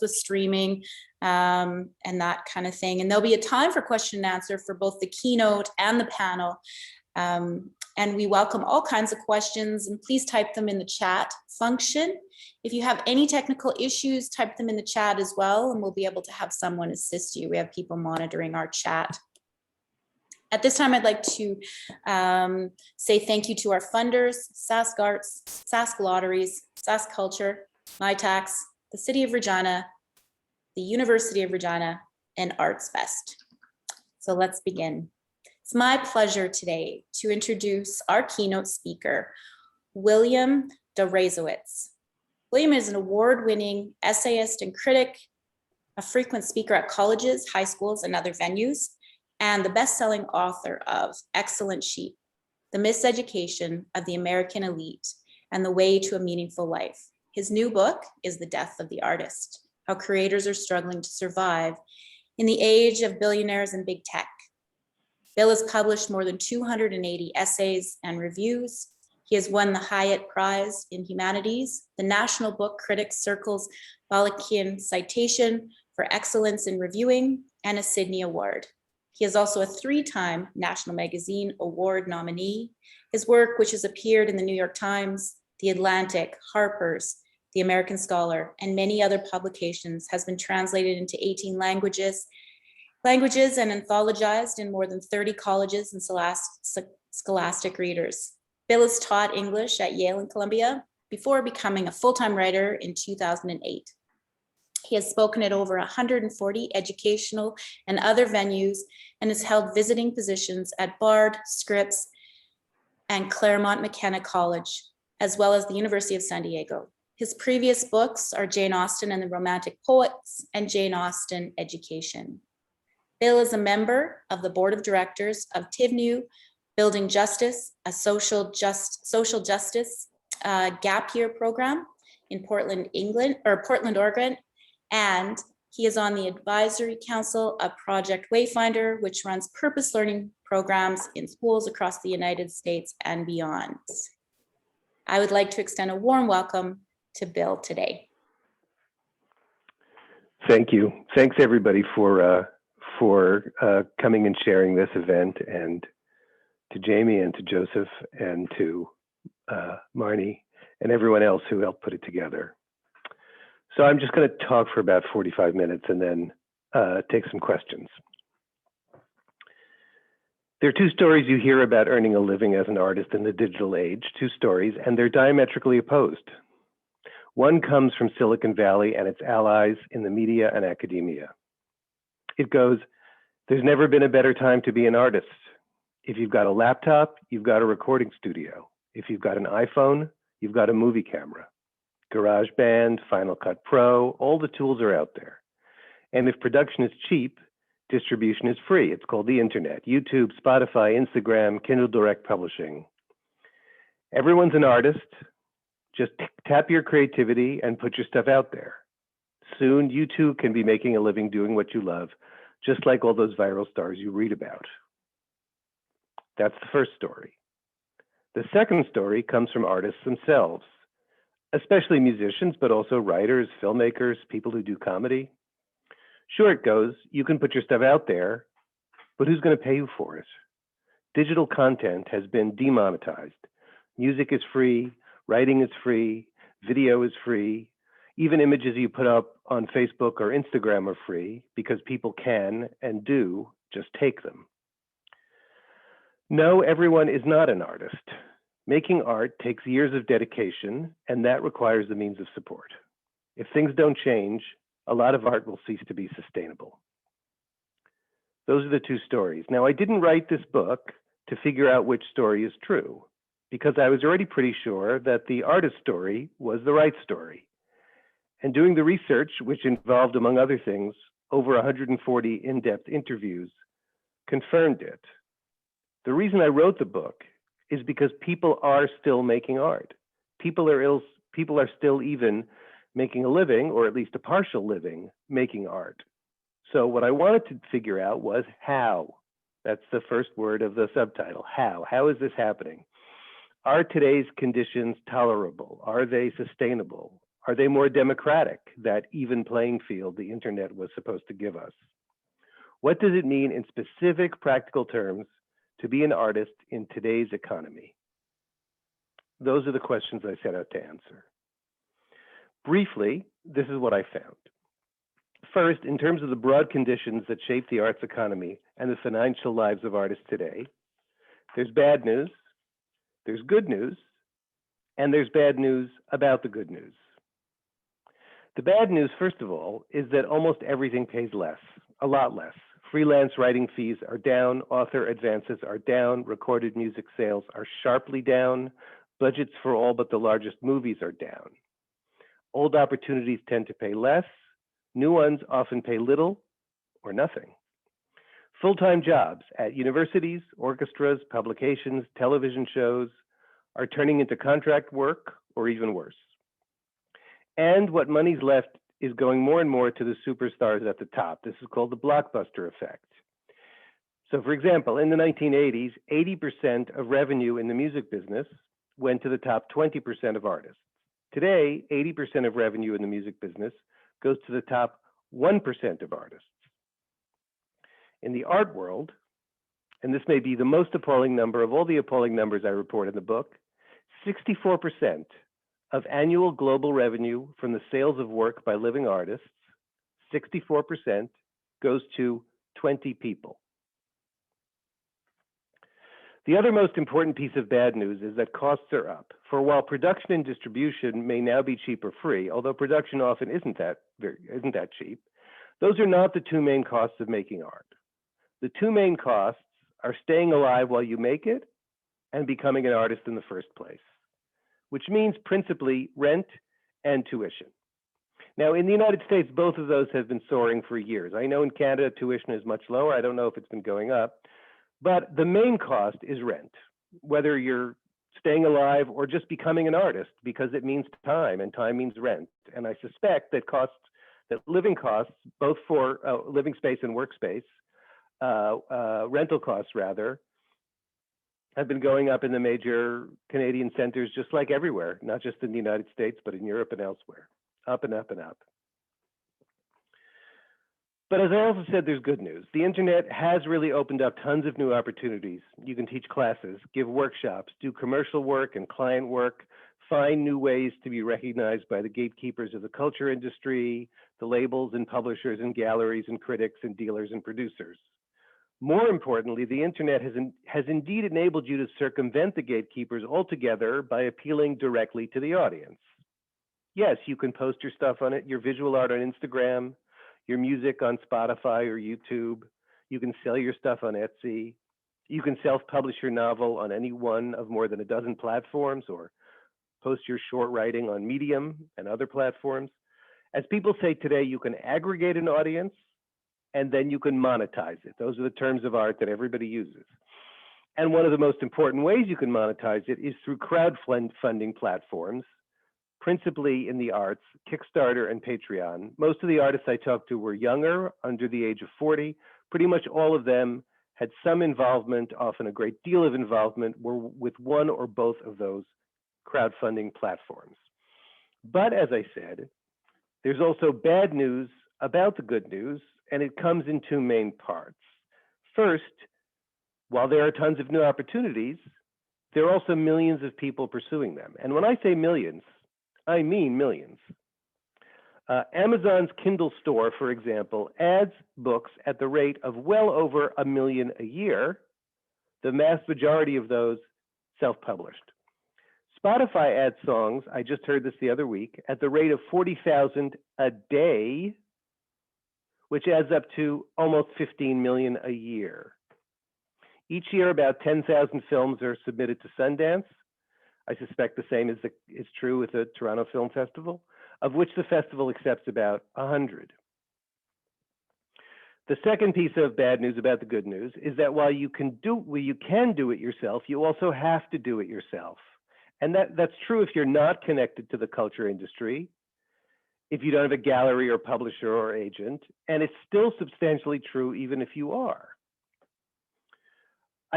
with streaming and that kind of thing. And there'll be a time for question and answer for both the keynote and the panel. And we welcome all kinds of questions, and please type them in the chat function. If you have any technical issues, type them in the chat as well, and we'll be able to have someone assist you. We have people monitoring our chat. At this time, I'd like to say thank you to our funders, Sask Arts, Sask Lotteries, Sask Culture, MyTax, the City of Regina, the University of Regina, and Arts Fest. So let's begin. It's my pleasure today to introduce our keynote speaker, William Deresiewicz. William is an award-winning essayist and critic, a frequent speaker at colleges, high schools, and other venues, and the best-selling author of Excellent Sheep, The Miseducation of the American Elite and the Way to a Meaningful Life. His new book is The Death of the Artist, How Creators Are Struggling to Survive in the Age of Billionaires and Big Tech. Bill has published more than 280 essays and reviews. He has won the Hyatt Prize in Humanities, the National Book Critics Circle's Balakian Citation for Excellence in Reviewing, and a Sydney Award. He is also a 3-time National Magazine Award nominee. His work, which has appeared in the New York Times, The Atlantic, Harper's, The American Scholar, and many other publications, has been translated into 18 languages and anthologized in more than 30 colleges and scholastic readers. Bill has taught English at Yale and Columbia before becoming a full-time writer in 2008. He has spoken at over 140 educational and other venues and has held visiting positions at Bard, Scripps, and Claremont McKenna College, as well as the University of San Diego. His previous books are Jane Austen and the Romantic Poets and Jane Austen Education. Bill is a member of the board of directors of TIVNU, Building Justice, a social justice gap year program in Portland, Oregon, and he is on the advisory council of Project Wayfinder, which runs purpose learning programs in schools across the United States and beyond. I would like to extend a warm welcome to Bill today. Thank you. Thanks everybody for coming and sharing this event, and to Jamie and to Joseph and to Marnie and everyone else who helped put it together. So I'm just going to talk for about 45 minutes and then take some questions. There are 2 stories you hear about earning a living as an artist in the digital age, 2 stories, and they're diametrically opposed. One comes from Silicon Valley and its allies in the media and academia. It goes, there's never been a better time to be an artist. If you've got a laptop, you've got a recording studio. If you've got an iPhone, you've got a movie camera. GarageBand, Final Cut Pro, all the tools are out there. And if production is cheap, distribution is free. It's called the internet. YouTube, Spotify, Instagram, Kindle Direct Publishing. Everyone's an artist. Just tap your creativity and put your stuff out there. Soon, you too can be making a living doing what you love, just like all those viral stars you read about. That's the first story. The second story comes from artists themselves, especially musicians, but also writers, filmmakers, people who do comedy. Sure, it goes, you can put your stuff out there, but who's going to pay you for it? Digital content has been demonetized. Music is free, writing is free, video is free. Even images you put up on Facebook or Instagram are free because people can and do just take them. No, everyone is not an artist. Making art takes years of dedication, and that requires the means of support. If things don't change, a lot of art will cease to be sustainable. Those are the 2 stories. Now, I didn't write this book to figure out which story is true, because I was already pretty sure that the artist story was the right story. And doing the research, which involved, among other things, over 140 in-depth interviews, confirmed it. The reason I wrote the book is because people are still making art. People are still even making a living, or at least a partial living, making art. So what I wanted to figure out was how. That's the first word of the subtitle, how. How is this happening? Are today's conditions tolerable? Are they sustainable? Are they more democratic, that even playing field the internet was supposed to give us? What does it mean in specific practical terms to be an artist in today's economy? Those are the questions I set out to answer. Briefly, this is what I found. First, in terms of the broad conditions that shape the arts economy and the financial lives of artists today, there's bad news, there's good news, and there's bad news about the good news. The bad news, first of all, is that almost everything pays less, a lot less. Freelance writing fees are down, author advances are down, recorded music sales are sharply down, budgets for all but the largest movies are down. Old opportunities tend to pay less, new ones often pay little or nothing. Full-time jobs at universities, orchestras, publications, television shows are turning into contract work or even worse. And what money's left is going more and more to the superstars at the top. This is called the blockbuster effect. So for example, in the 1980s, 80% of revenue in the music business went to the top 20% of artists. Today, 80% of revenue in the music business goes to the top 1% of artists. In the art world, and this may be the most appalling number of all the appalling numbers I report in the book, 64% of annual global revenue from the sales of work by living artists, 64% goes to 20 people. The other most important piece of bad news is that costs are up. For while production and distribution may now be cheap or free, although production often isn't that cheap, those are not the two main costs of making art. The two main costs are staying alive while you make it and becoming an artist in the first place, which means principally rent and tuition. Now, in the United States, both of those have been soaring for years. I know in Canada, tuition is much lower. I don't know if it's been going up, but the main cost is rent, whether you're staying alive or just becoming an artist, because it means time and time means rent. And I suspect that living costs, both for living space and workspace, rental costs rather, have been going up in the major Canadian centers, just like everywhere, not just in the United States, but in Europe and elsewhere, up and up and up. But as I also said, there's good news. The internet has really opened up tons of new opportunities. You can teach classes, give workshops, do commercial work and client work, find new ways to be recognized by the gatekeepers of the culture industry, the labels and publishers and galleries and critics and dealers and producers. More importantly, the internet has indeed enabled you to circumvent the gatekeepers altogether by appealing directly to the audience. Yes, you can post your stuff on it, your visual art on Instagram, your music on Spotify or YouTube. You can sell your stuff on Etsy. You can self-publish your novel on any one of more than a dozen platforms, or post your short writing on Medium and other platforms. As people say today, you can aggregate an audience and then you can monetize it. Those are the terms of art that everybody uses. And one of the most important ways you can monetize it is through crowdfunding platforms, principally in the arts, Kickstarter and Patreon. Most of the artists I talked to were younger, under the age of 40. Pretty much all of them had some involvement, often a great deal of involvement, were with one or both of those crowdfunding platforms. But as I said, there's also bad news about the good news, and it comes in two main parts. First, while there are tons of new opportunities, there are also millions of people pursuing them. And when I say millions, I mean millions. Amazon's Kindle store, for example, adds books at the rate of well over 1 million a year, the vast majority of those self-published. Spotify adds songs, I just heard this the other week, at the rate of 40,000 a day, which adds up to almost 15 million a year. Each year, about 10,000 films are submitted to Sundance. I suspect the same is true with the Toronto Film Festival, of which the festival accepts about 100. The second piece of bad news about the good news is that while you can do it yourself, you also have to do it yourself. And that's true if you're not connected to the culture industry, if you don't have a gallery or publisher or agent, and it's still substantially true even if you are.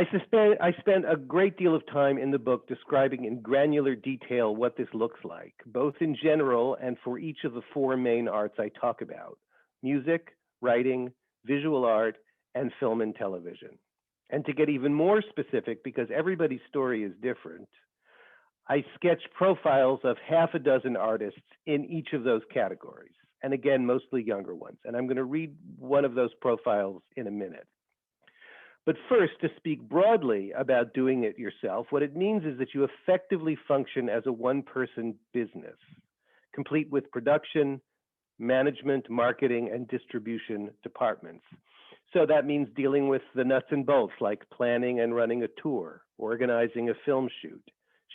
I spent a great deal of time in the book describing in granular detail what this looks like, both in general and for each of the four main arts I talk about: music, writing, visual art, and film and television. And to get even more specific, because everybody's story is different, I sketched profiles of half a dozen artists in each of those categories, and again, mostly younger ones. And I'm going to read one of those profiles in a minute. But first, to speak broadly about doing it yourself, what it means is that you effectively function as a one-person business, complete with production, management, marketing, and distribution departments. So that means dealing with the nuts and bolts, like planning and running a tour, organizing a film shoot,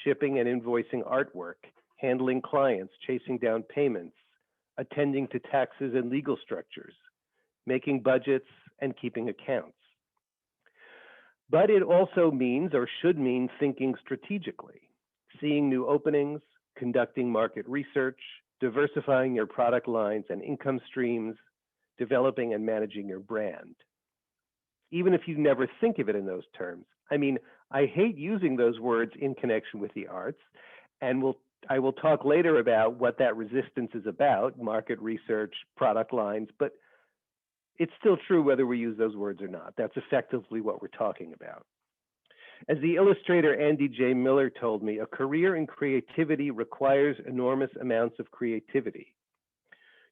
shipping and invoicing artwork, handling clients, chasing down payments, attending to taxes and legal structures, making budgets, and keeping accounts. But it also means, or should mean, thinking strategically, seeing new openings, conducting market research, diversifying your product lines and income streams, developing and managing your brand. Even if you never think of it in those terms. I mean, I hate using those words in connection with the arts, and I will talk later about what that resistance is about, market research, product lines, but it's still true whether we use those words or not. That's effectively what we're talking about. As the illustrator Andy J. Miller told me, a career in creativity requires enormous amounts of creativity.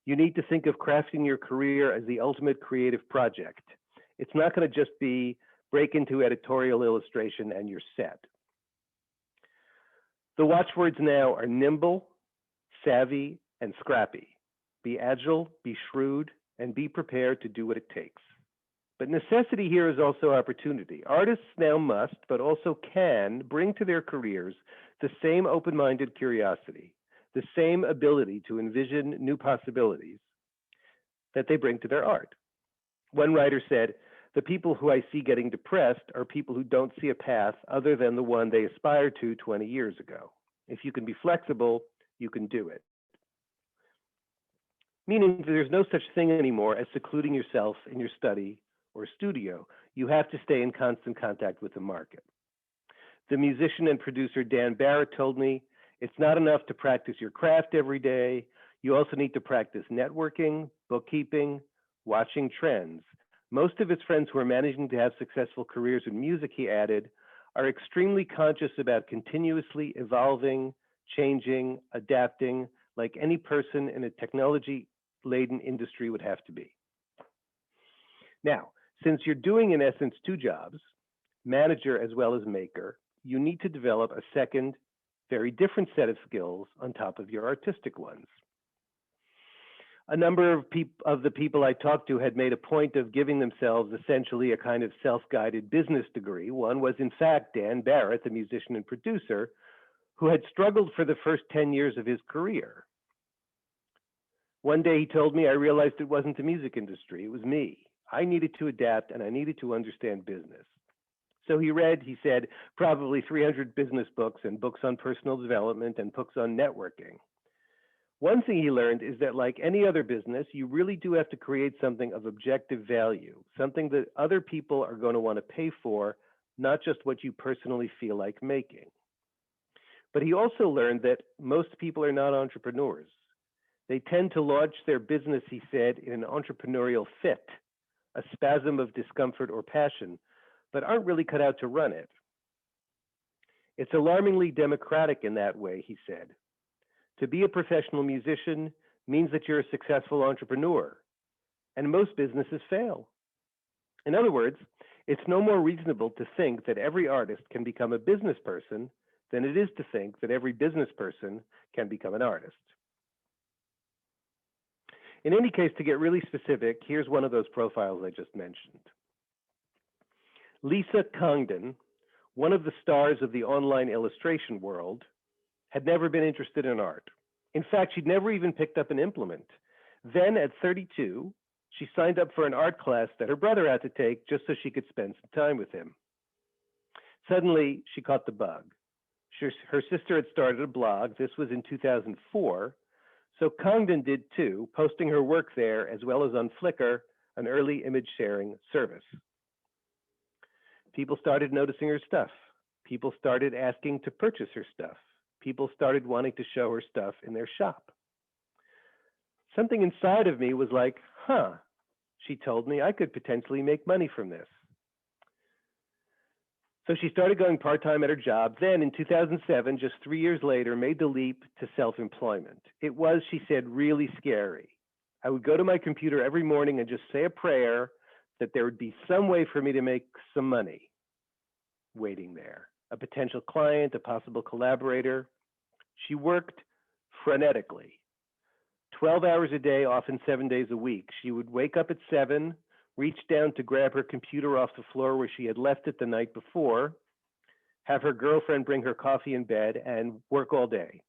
You need to think of crafting your career as the ultimate creative project. It's not going to just be break into editorial illustration and you're set. The watchwords now are nimble, savvy, and scrappy. Be agile, be shrewd, and be prepared to do what it takes. But necessity here is also opportunity. Artists now must, but also can, bring to their careers the same open-minded curiosity, the same ability to envision new possibilities that they bring to their art. One writer said, "The people who I see getting depressed are people who don't see a path other than the one they aspired to 20 years ago. If you can be flexible, you can do it." Meaning there's no such thing anymore as secluding yourself in your study or studio. You have to stay in constant contact with the market. The musician and producer Dan Barrett told me, it's not enough to practice your craft every day. You also need to practice networking, bookkeeping, watching trends. Most of his friends who are managing to have successful careers in music, he added, are extremely conscious about continuously evolving, changing, adapting, like any person in a technology-laden industry would have to be. Now, since you're doing, in essence, two jobs, manager as well as maker, you need to develop a second, very different set of skills on top of your artistic ones. A number of the people I talked to had made a point of giving themselves essentially a kind of self-guided business degree. One was, in fact, Dan Barrett, the musician and producer, who had struggled for the first 10 years of his career. One day he told me, I realized it wasn't the music industry, it was me. I needed to adapt and I needed to understand business. So he read, he said, probably 300 business books and books on personal development and books on networking. One thing he learned is that, like any other business, you really do have to create something of objective value, something that other people are going to want to pay for, not just what you personally feel like making. But he also learned that most people are not entrepreneurs. They tend to launch their business, he said, in an entrepreneurial fit, a spasm of discomfort or passion, but aren't really cut out to run it. It's alarmingly democratic in that way, he said. To be a professional musician means that you're a successful entrepreneur, and most businesses fail. In other words, it's no more reasonable to think that every artist can become a business person than it is to think that every business person can become an artist. In any case, to get really specific, here's one of those profiles I just mentioned. Lisa Congdon, one of the stars of the online illustration world, had never been interested in art. In fact, she'd never even picked up an implement. Then at 32, she signed up for an art class that her brother had to take just so she could spend some time with him. Suddenly, she caught the bug. Her sister had started a blog. This was in 2004. So Congdon did too, posting her work there as well as on Flickr, an early image sharing service. People started noticing her stuff. People started asking to purchase her stuff. People started wanting to show her stuff in their shop. Something inside of me was like, huh, she told me I could potentially make money from this. So she started going part-time at her job. Then in 2007, just 3 years later, made the leap to self-employment. It was, she said, really scary. I would go to my computer every morning and just say a prayer that there would be some way for me to make some money waiting there. A potential client, a possible collaborator. She worked frenetically, 12 hours a day, often 7 days a week. She would wake up at 7, reach down to grab her computer off the floor where she had left it the night before, have her girlfriend bring her coffee in bed, and work all day.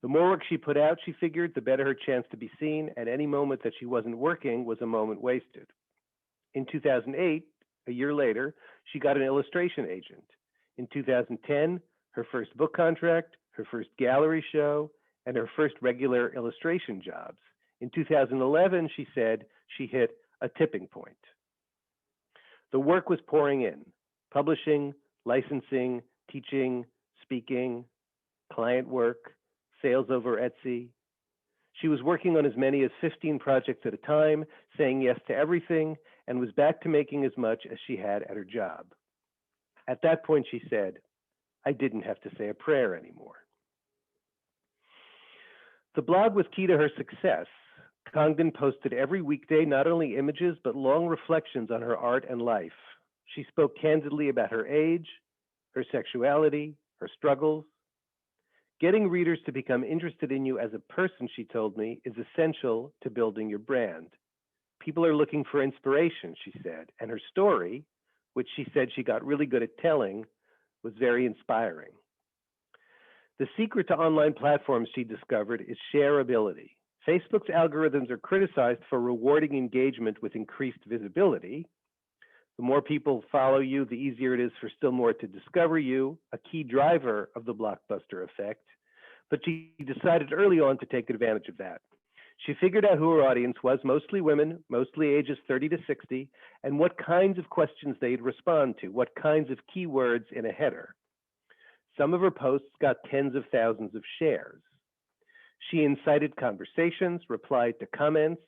The more work she put out, she figured, the better her chance to be seen, and any moment that she wasn't working was a moment wasted. In 2008, a year later, she got an illustration agent. In 2010, her first book contract, her first gallery show, and her first regular illustration jobs. In 2011, she said she hit a tipping point. The work was pouring in: publishing, licensing, teaching, speaking, client work, sales over Etsy. She was working on as many as 15 projects at a time, saying yes to everything, and was back to making as much as she had at her job. At that point, she said, I didn't have to say a prayer anymore. The blog was key to her success. Congdon posted every weekday not only images, but long reflections on her art and life. She spoke candidly about her age, her sexuality, her struggles. Getting readers to become interested in you as a person, she told me, is essential to building your brand. People are looking for inspiration, she said, and her story, which she said she got really good at telling, was very inspiring. The secret to online platforms, she discovered, is shareability. Facebook's algorithms are criticized for rewarding engagement with increased visibility. The more people follow you, the easier it is for still more to discover you, a key driver of the blockbuster effect. But she decided early on to take advantage of that. She figured out who her audience was, mostly women, mostly ages 30 to 60, and what kinds of questions they'd respond to, what kinds of keywords in a header. Some of her posts got tens of thousands of shares. She incited conversations, replied to comments,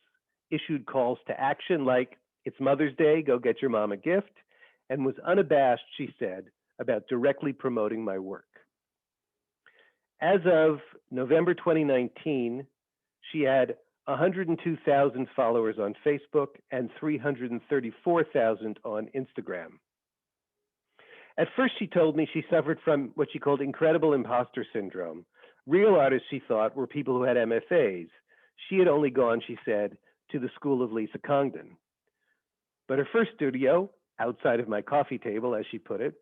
issued calls to action like, it's Mother's Day, go get your mom a gift, and was unabashed, she said, about directly promoting my work. As of November 2019, she had 102,000 followers on Facebook and 334,000 on Instagram. At first, she told me she suffered from what she called incredible imposter syndrome. Real artists, she thought, were people who had MFAs. She had only gone, she said, to the school of Lisa Congdon. But her first studio, outside of my coffee table, as she put it,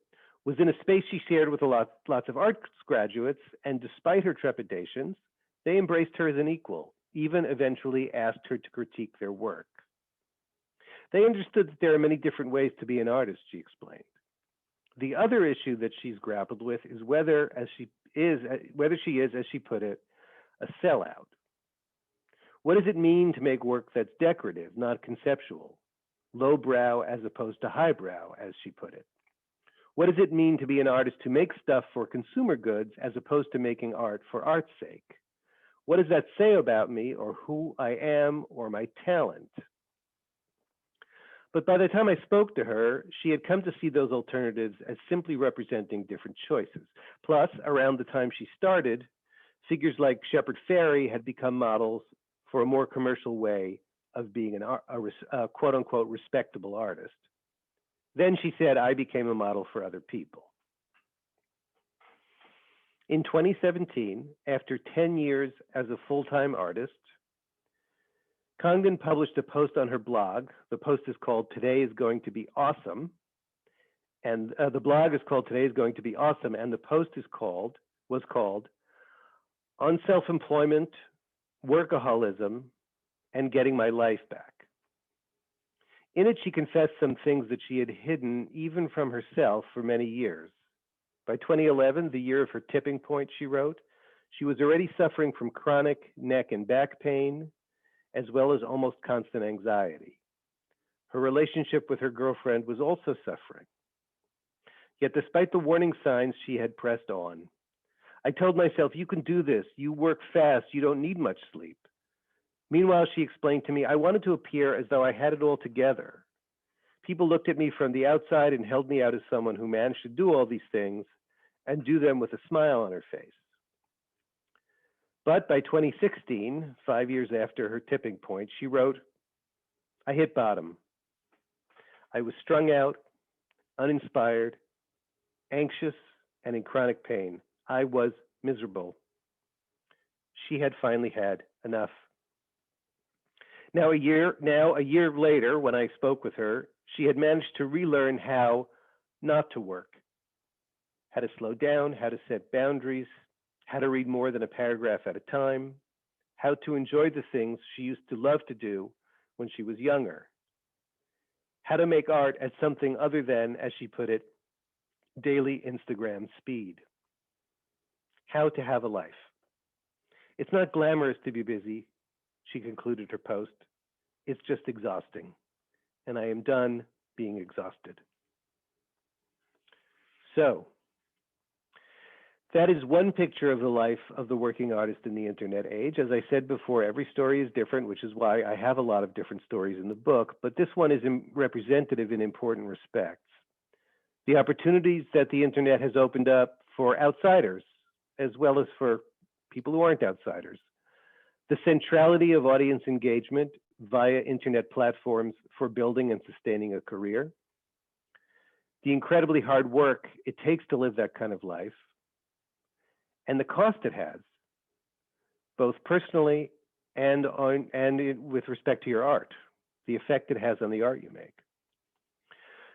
was in a space she shared with lots of arts graduates, and despite her trepidations, they embraced her as an equal, even eventually asked her to critique their work. They understood that there are many different ways to be an artist, she explained. The other issue that she's grappled with is whether she is, as she put it, a sellout. What does it mean to make work that's decorative, not conceptual? Lowbrow as opposed to highbrow, as she put it. What does it mean to be an artist who makes stuff for consumer goods as opposed to making art for art's sake? What does that say about me or who I am or my talent? But by the time I spoke to her, she had come to see those alternatives as simply representing different choices. Plus, around the time she started, figures like Shepard Fairey had become models for a more commercial way of being a quote-unquote respectable artist. Then she said, I became a model for other people. In 2017, after 10 years as a full-time artist, Congdon published a post on her blog. The post is called Today is Going to be Awesome. And the blog is called Today is Going to be Awesome. And the post was called On Self-Employment, Workaholism, and Getting My Life Back. In it, she confessed some things that she had hidden even from herself for many years. By 2011, the year of her tipping point, she wrote, she was already suffering from chronic neck and back pain, as well as almost constant anxiety. Her relationship with her girlfriend was also suffering. Yet despite the warning signs, she had pressed on. I told myself, you can do this. You work fast. You don't need much sleep. Meanwhile, she explained to me, I wanted to appear as though I had it all together. People looked at me from the outside and held me out as someone who managed to do all these things and do them with a smile on her face. But by 2016, 5 years after her tipping point, she wrote, I hit bottom. I was strung out, uninspired, anxious, and in chronic pain. I was miserable. She had finally had enough. Now a year later, when I spoke with her, she had managed to relearn how not to work, how to slow down, how to set boundaries, how to read more than a paragraph at a time, how to enjoy the things she used to love to do when she was younger, how to make art at something other than, as she put it, daily Instagram speed, how to have a life. It's not glamorous to be busy, she concluded her post. It's just exhausting, and I am done being exhausted. So, that is one picture of the life of the working artist in the internet age. As I said before, every story is different, which is why I have a lot of different stories in the book, but this one is representative in important respects. The opportunities that the internet has opened up for outsiders, as well as for people who aren't outsiders. The centrality of audience engagement via internet platforms for building and sustaining a career. The incredibly hard work it takes to live that kind of life. And the cost it has, both personally and with respect to your art, the effect it has on the art you make.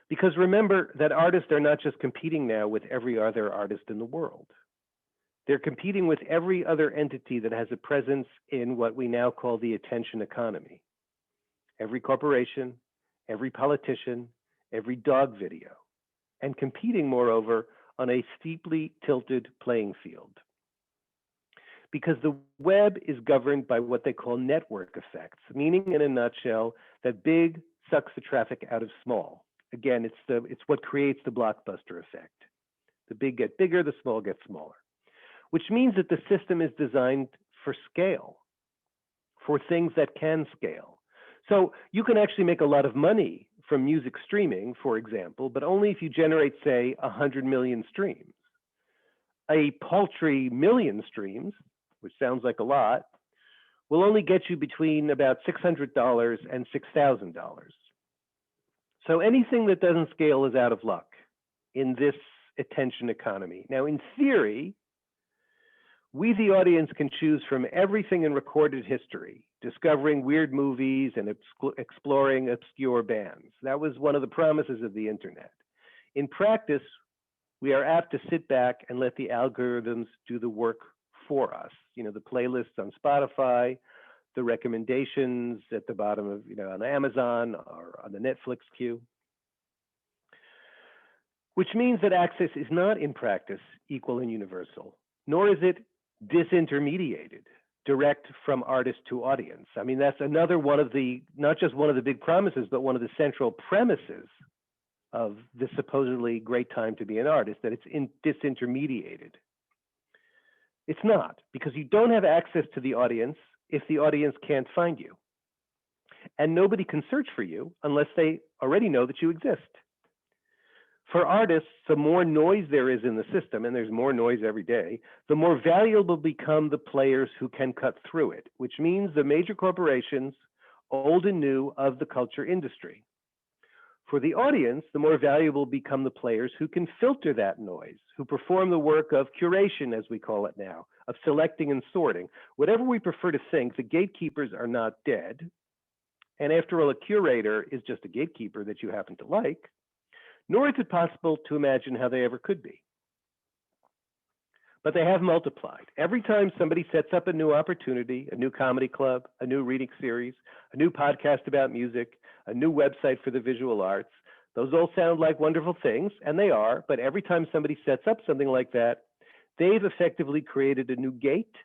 Because remember that artists are not just competing now with every other artist in the world. They're competing with every other entity that has a presence in what we now call the attention economy. Every corporation, every politician, every dog video, and competing, moreover, on a steeply tilted playing field. Because the web is governed by what they call network effects, meaning in a nutshell that big sucks the traffic out of small. Again, it's what creates the blockbuster effect. The big get bigger, the small get smaller, which means that the system is designed for scale, for things that can scale. So you can actually make a lot of money from music streaming, for example, but only if you generate, say, 100 million streams. A paltry million streams, which sounds like a lot, will only get you between about $600 and $6,000. So anything that doesn't scale is out of luck in this attention economy. Now, in theory, we, the audience, can choose from everything in recorded history, discovering weird movies and exploring obscure bands. That was one of the promises of the internet. In practice, we are apt to sit back and let the algorithms do the work for us. You know, the playlists on Spotify, the recommendations at the bottom of, on Amazon or on the Netflix queue. Which means that access is not in practice equal and universal, nor is it disintermediated, direct from artist to audience. I mean, that's another one of the, not just one of the big promises, but one of the central premises of this supposedly great time to be an artist, that it's disintermediated. It's not, because you don't have access to the audience if the audience can't find you. And nobody can search for you unless they already know that you exist. For artists, the more noise there is in the system, and there's more noise every day, the more valuable become the players who can cut through it, which means the major corporations, old and new, of the culture industry. For the audience, the more valuable become the players who can filter that noise, who perform the work of curation, as we call it now, of selecting and sorting. Whatever we prefer to think, the gatekeepers are not dead. And after all, a curator is just a gatekeeper that you happen to like, nor is it possible to imagine how they ever could be. But they have multiplied. Every time somebody sets up a new opportunity, a new comedy club, a new reading series, a new podcast about music, a new website for the visual arts, those all sound like wonderful things, and they are, but every time somebody sets up something like that, they've effectively created a new gate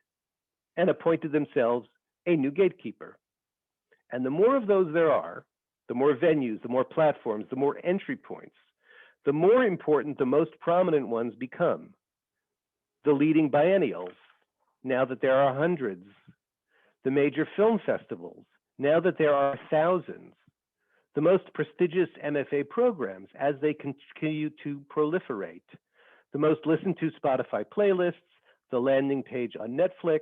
and appointed themselves a new gatekeeper. And the more of those there are, the more venues, the more platforms, the more entry points, the more important the most prominent ones become. The leading biennials, now that there are hundreds. The major film festivals, now that there are thousands. The most prestigious MFA programs as they continue to proliferate. The most listened to Spotify playlists, the landing page on Netflix,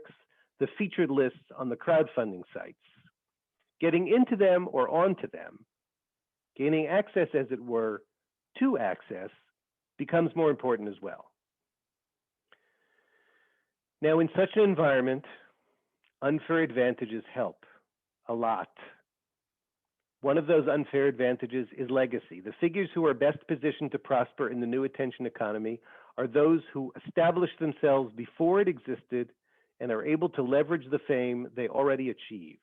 the featured lists on the crowdfunding sites. Getting into them or onto them, gaining access, as it were, to access becomes more important as well. Now, in such an environment, unfair advantages help a lot. One of those unfair advantages is legacy. The figures who are best positioned to prosper in the new attention economy are those who established themselves before it existed and are able to leverage the fame they already achieved.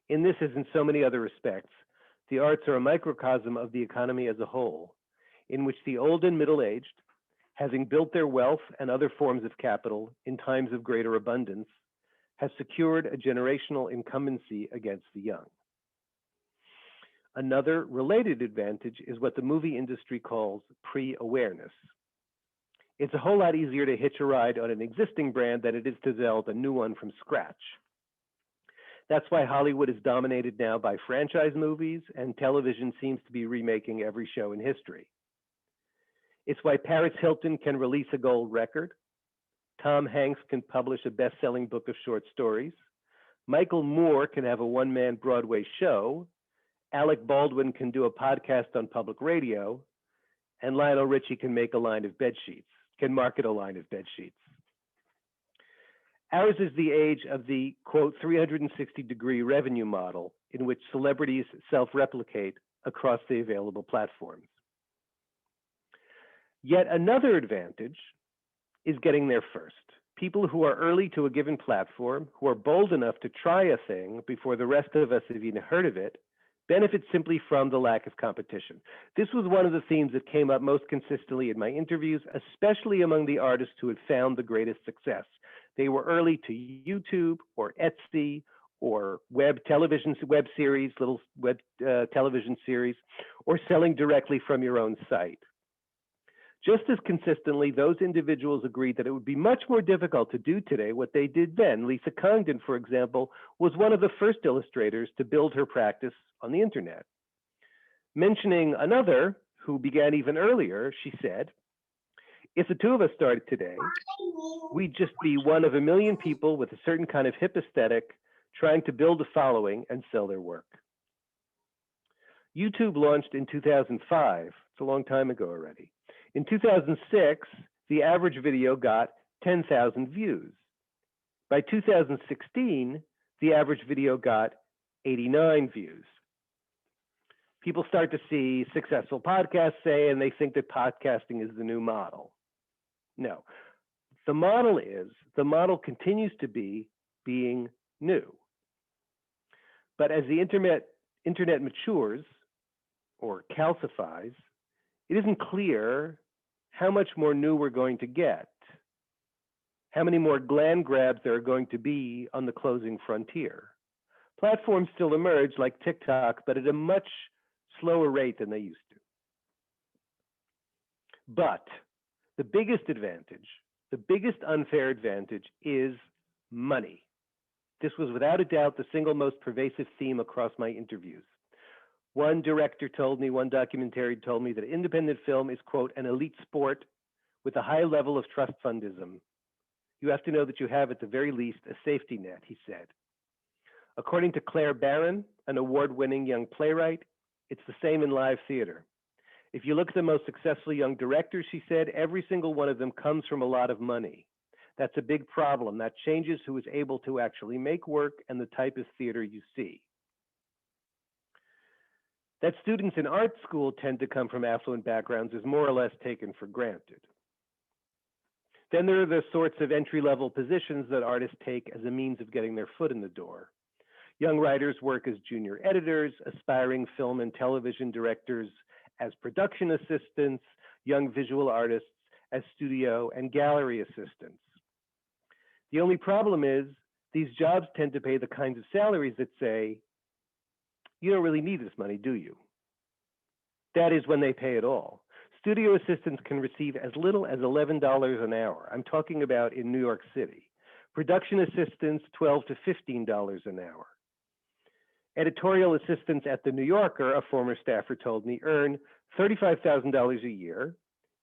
In this, as in so many other respects, the arts are a microcosm of the economy as a whole, in which the old and middle-aged, having built their wealth and other forms of capital in times of greater abundance, have secured a generational incumbency against the young. Another related advantage is what the movie industry calls pre-awareness. It's a whole lot easier to hitch a ride on an existing brand than it is to develop a new one from scratch. That's why Hollywood is dominated now by franchise movies, and television seems to be remaking every show in history. It's why Paris Hilton can release a gold record. Tom Hanks can publish a best-selling book of short stories. Michael Moore can have a one-man Broadway show. Alec Baldwin can do a podcast on public radio. And Lionel Richie can make a line of bed sheets, can market a line of bed sheets. Ours is the age of the, quote, 360-degree revenue model in which celebrities self-replicate across the available platforms. Yet another advantage is getting there first. People who are early to a given platform, who are bold enough to try a thing before the rest of us have even heard of it, benefit simply from the lack of competition. This was one of the themes that came up most consistently in my interviews, especially among the artists who had found the greatest success. They were early to YouTube or Etsy or web series, little web television series, or selling directly from your own site. Just as consistently, those individuals agreed that it would be much more difficult to do today what they did then. Lisa Congdon, for example, was one of the first illustrators to build her practice on the internet. Mentioning another who began even earlier, she said, "If the two of us started today, we'd just be one of a million people with a certain kind of hip aesthetic trying to build a following and sell their work." YouTube launched in 2005. It's a long time ago already. In 2006, the average video got 10,000 views. By 2016, the average video got 89 views. People start to see successful podcasts, say, and they think that podcasting is the new model. No, the model continues to be being new. But as the internet matures or calcifies, it isn't clear how much more new we're going to get, how many more gland grabs there are going to be on the closing frontier. Platforms still emerge like TikTok, but at a much slower rate than they used to. But the biggest advantage, the biggest unfair advantage is money. This was without a doubt the single most pervasive theme across my interviews. One director told me, one documentary told me that independent film is, quote, an elite sport with a high level of trust fundism. You have to know that you have at the very least a safety net, he said. According to Claire Barron, an award-winning young playwright, it's the same in live theater. If you look at the most successful young directors, she said, every single one of them comes from a lot of money. That's a big problem. That changes who is able to actually make work and the type of theater you see. That students in art school tend to come from affluent backgrounds is more or less taken for granted. Then there are the sorts of entry-level positions that artists take as a means of getting their foot in the door. Young writers work as junior editors, aspiring film and television directors as production assistants, young visual artists as studio and gallery assistants. The only problem is these jobs tend to pay the kinds of salaries that say, You don't really need this money, do you? That is when they pay it all. Studio assistants can receive as little as $11 an hour. I'm talking about in New York City. Production assistants, $12 to $15 an hour. Editorial assistants at The New Yorker, a former staffer told me, earn $35,000 a year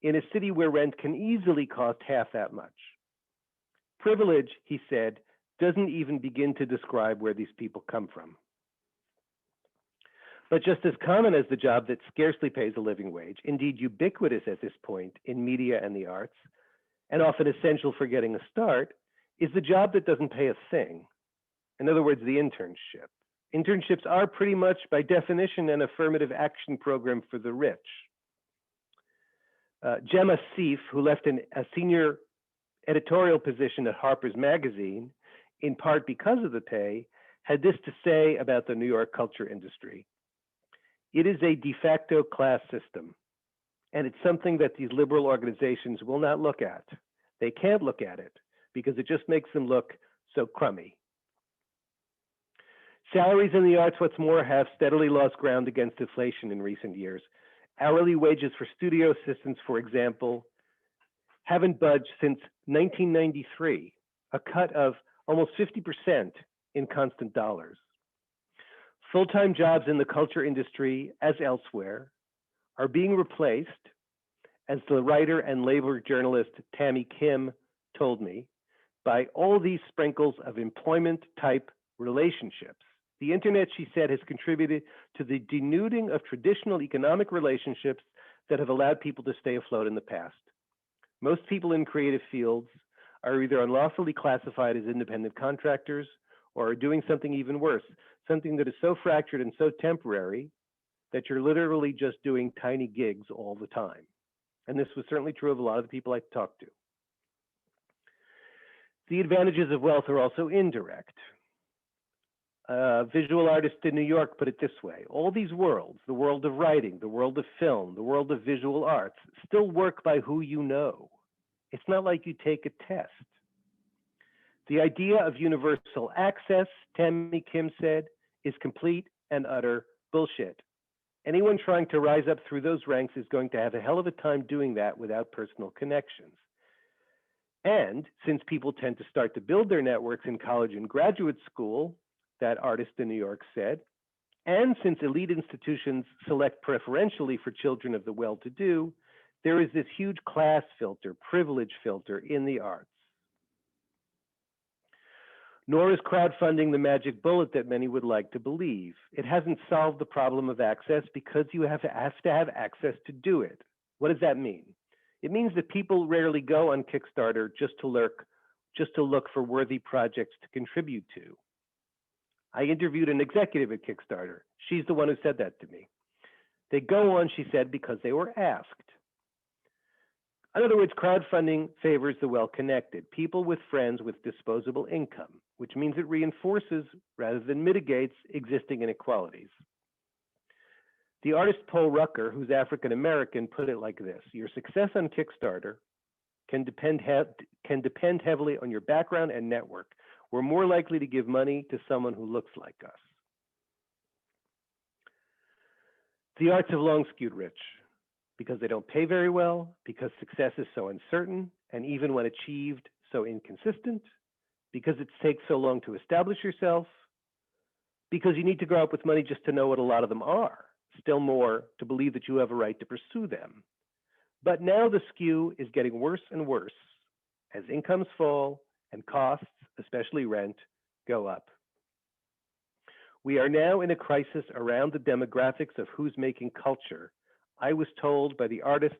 in a city where rent can easily cost half that much. Privilege, he said, doesn't even begin to describe where these people come from. But just as common as the job that scarcely pays a living wage, indeed ubiquitous at this point in media and the arts, and often essential for getting a start, is the job that doesn't pay a thing. In other words, the internship. Internships are pretty much, by definition, an affirmative action program for the rich. Gemma Seif, who left a senior editorial position at Harper's Magazine, in part because of the pay, had this to say about the New York culture industry. It is a de facto class system, and it's something that these liberal organizations will not look at. They can't look at it because it just makes them look so crummy. Salaries in the arts, what's more, have steadily lost ground against inflation in recent years. Hourly wages for studio assistants, for example, haven't budged since 1993, a cut of almost 50% in constant dollars. Full-time jobs in the culture industry, as elsewhere, are being replaced, as the writer and labor journalist Tammy Kim told me, by all these sprinkles of employment-type relationships. The internet, she said, has contributed to the denuding of traditional economic relationships that have allowed people to stay afloat in the past. Most people in creative fields are either unlawfully classified as independent contractors or are doing something even worse, something that is so fractured and so temporary that you're literally just doing tiny gigs all the time. And this was certainly true of a lot of the people I talked to. The advantages of wealth are also indirect. Visual artist in New York put it this way: all these worlds, the world of writing, the world of film, the world of visual arts, still work by who you know. It's not like you take a test. The idea of universal access, Tammy Kim said, is complete and utter bullshit. Anyone trying to rise up through those ranks is going to have a hell of a time doing that without personal connections. And since people tend to start to build their networks in college and graduate school, that artist in New York said, and since elite institutions select preferentially for children of the well-to-do, there is this huge class filter, privilege filter in the arts. Nor is crowdfunding the magic bullet that many would like to believe. It hasn't solved the problem of access because you have to have access to do it. What does that mean? It means that people rarely go on Kickstarter just to look for worthy projects to contribute to. I interviewed an executive at Kickstarter. She's the one who said that to me. They go on, she said, because they were asked. In other words, crowdfunding favors the well-connected, people with friends with disposable income, which means it reinforces rather than mitigates existing inequalities. The artist Paul Rucker, who's African-American, put it like this: your success on Kickstarter can depend heavily on your background and network. We're more likely to give money to someone who looks like us. The arts have long skewed rich because they don't pay very well, because success is so uncertain, and even when achieved, so inconsistent, because it takes so long to establish yourself, because you need to grow up with money just to know what a lot of them are, still more to believe that you have a right to pursue them. But now the skew is getting worse and worse as incomes fall and costs, especially rent, go up. We are now in a crisis around the demographics of who's making culture, I was told by the artist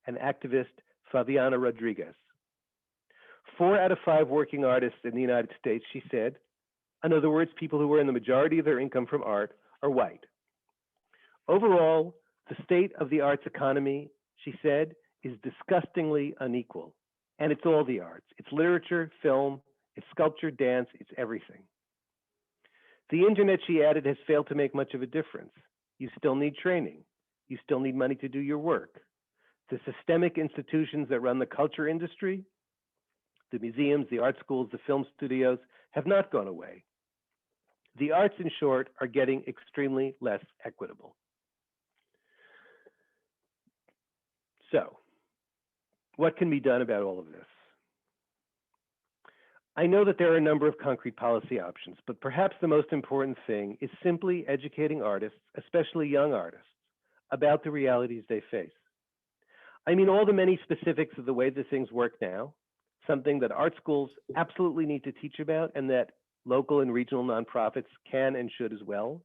and activist Fabiana Rodriguez. 4 out of 5 working artists in the United States, she said, in other words, people who earn the majority of their income from art, are white. Overall, the state of the arts economy, she said, is disgustingly unequal. And it's all the arts. It's literature, film, it's sculpture, dance, it's everything. The internet, she added, has failed to make much of a difference. You still need training. You still need money to do your work. The systemic institutions that run the culture industry, the museums, the art schools, the film studios, have not gone away. The arts, in short, are getting extremely less equitable. So, what can be done about all of this? I know that there are a number of concrete policy options, but perhaps the most important thing is simply educating artists, especially young artists, about the realities they face. I mean, all the many specifics of the way that things work now, something that art schools absolutely need to teach about and that local and regional nonprofits can and should as well.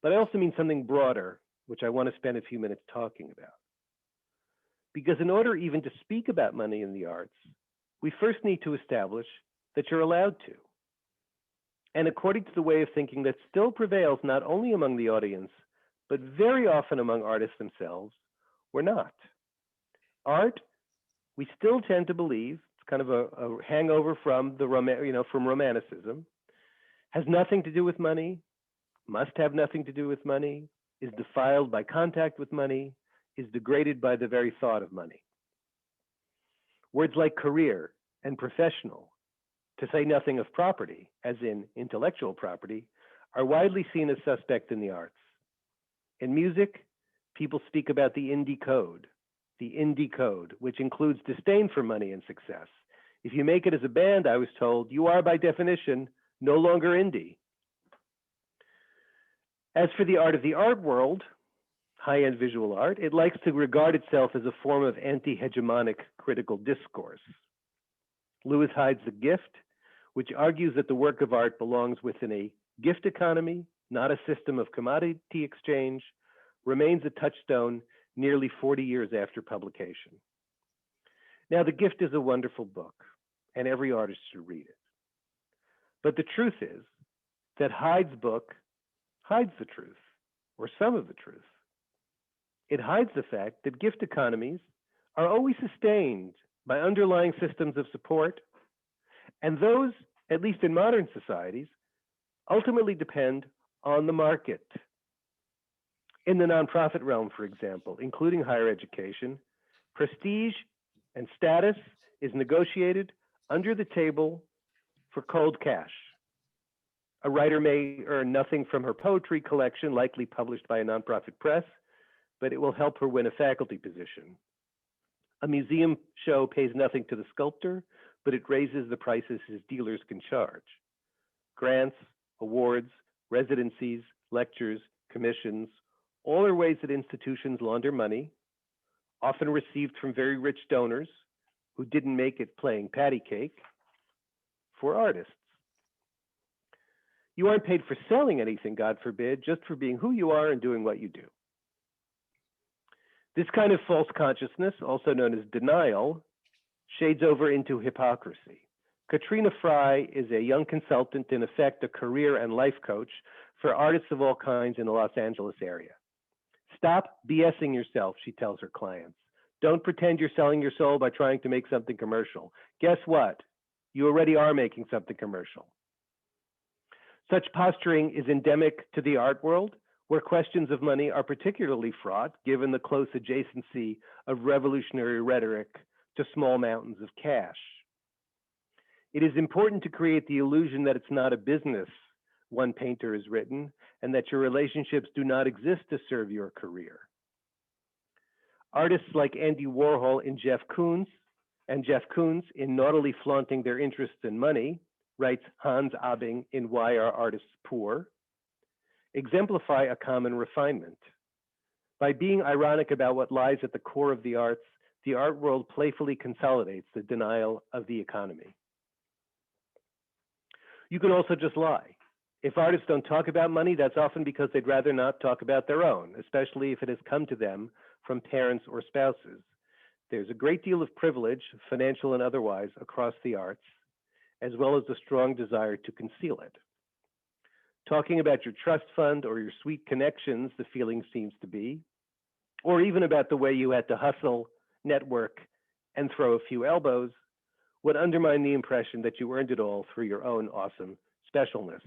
But I also mean something broader, which I want to spend a few minutes talking about. Because in order even to speak about money in the arts, we first need to establish that you're allowed to. And according to the way of thinking that still prevails not only among the audience, but very often among artists themselves, we're not. Art, we still tend to believe, it's kind of a hangover from from Romanticism, has nothing to do with money, must have nothing to do with money, is defiled by contact with money, is degraded by the very thought of money. Words like career and professional, to say nothing of property, as in intellectual property, are widely seen as suspect in the arts. In music, people speak about the indie code, which includes disdain for money and success. If you make it as a band, I was told, you are by definition no longer indie. As for the art of the art world, high-end visual art, it likes to regard itself as a form of anti-hegemonic critical discourse. Lewis Hyde's The Gift, which argues that the work of art belongs within a gift economy, not a system of commodity exchange, remains a touchstone nearly 40 years after publication. Now, The Gift is a wonderful book, and every artist should read it. But the truth is that Hyde's book hides the truth, or some of the truth. It hides the fact that gift economies are always sustained by underlying systems of support, and those, at least in modern societies, ultimately depend on the market. In the nonprofit realm, for example, including higher education, prestige and status is negotiated under the table for cold cash. A writer may earn nothing from her poetry collection, likely published by a nonprofit press, but it will help her win a faculty position. A museum show pays nothing to the sculptor, but it raises the prices his dealers can charge. Grants, awards, residencies, lectures, commissions, all are ways that institutions launder money, often received from very rich donors who didn't make it playing patty cake, for artists. You aren't paid for selling anything, God forbid, just for being who you are and doing what you do. This kind of false consciousness, also known as denial, shades over into hypocrisy. Katrina Fry is a young consultant, in effect a career and life coach for artists of all kinds in the Los Angeles area. Stop BSing yourself, she tells her clients. Don't pretend you're selling your soul by trying to make something commercial. Guess what? You already are making something commercial. Such posturing is endemic to the art world, where questions of money are particularly fraught, given the close adjacency of revolutionary rhetoric to small mountains of cash. It is important to create the illusion that it's not a business, one painter has written, and that your relationships do not exist to serve your career. Artists like Andy Warhol and Jeff Koons, in naughtily flaunting their interests in money, writes Hans Abing in Why Are Artists Poor, exemplify a common refinement. By being ironic about what lies at the core of the arts, the art world playfully consolidates the denial of the economy. You can also just lie. If artists don't talk about money, that's often because they'd rather not talk about their own, especially if it has come to them from parents or spouses. There's a great deal of privilege, financial and otherwise, across the arts, as well as a strong desire to conceal it. Talking about your trust fund or your sweet connections, the feeling seems to be, or even about the way you had to hustle, network, and throw a few elbows, would undermine the impression that you earned it all through your own awesome specialness.